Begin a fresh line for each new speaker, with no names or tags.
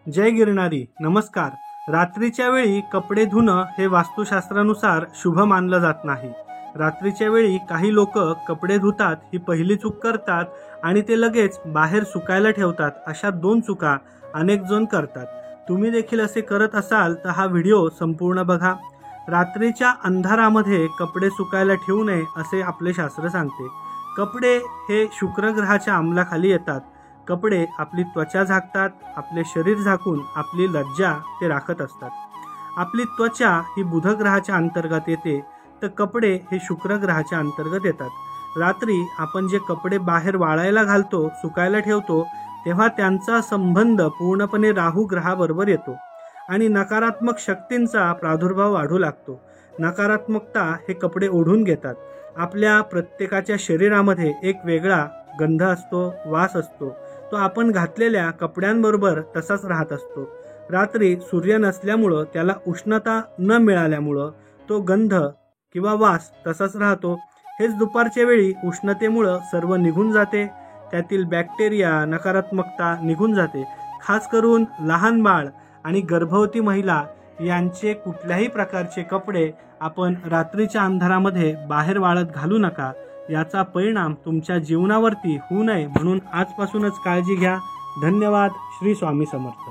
जय गिरणारी. नमस्कार. रात्रीच्या वेळी कपडे धुणं हे वास्तुशास्त्रानुसार शुभ मानलं जात नाही. रात्रीच्या वेळी काही लोक कपडे धुतात ही पहिली चूक करतात आणि ते लगेच बाहेर सुकायला ठेवतात. अशा 2 चुका अनेक जण करतात. तुम्ही देखील असे करत असाल तर हा व्हिडिओ संपूर्ण बघा. रात्रीच्या अंधारामध्ये कपडे सुकायला ठेवू नये असे आपले शास्त्र सांगते. कपडे हे शुक्र ग्रहाच्या अंमलाखाली येतात. कपडे आपली त्वचा झाकतात. आपले शरीर झाकून आपली लज्जा ते राखत असतात. आपली त्वचा ही बुध ग्रहाच्या अंतर्गत येते तर कपडे हे शुक्र ग्रहाच्या अंतर्गत येतात. रात्री आपण जे कपडे बाहेर वाळायला घालतो, सुकायला ठेवतो, तेव्हा त्यांचा संबंध पूर्णपणे राहू ग्रहाबरोबर येतो आणि नकारात्मक शक्तींचा प्रादुर्भाव वाढू लागतो. नकारात्मकता हे कपडे ओढून घेतात. आपल्या प्रत्येकाच्या शरीरामध्ये एक वेगळा गंध असतो, वास असतो. तो आपण घातलेल्या कपड्यांबरोबर तसाच राहत असतो. रात्री सूर्य नसल्यामुळं, त्याला उष्णता न मिळाल्यामुळं तो गंध किंवा वास तसाच राहतो. हेच दुपारच्या वेळी उष्णतेमुळं सर्व निघून जाते. त्यातील बॅक्टेरिया, नकारात्मकता निघून जाते. खास करून लहान बाळ आणि गर्भवती महिला यांचे कुठल्याही प्रकारचे कपडे आपण रात्रीच्या अंधारामध्ये बाहेर वाळत घालू नका. याचा परिणाम तुमच्या जीवनावरती होऊ नये म्हणून आजपासूनच काळजी घ्या. धन्यवाद. श्री स्वामी समर्थ.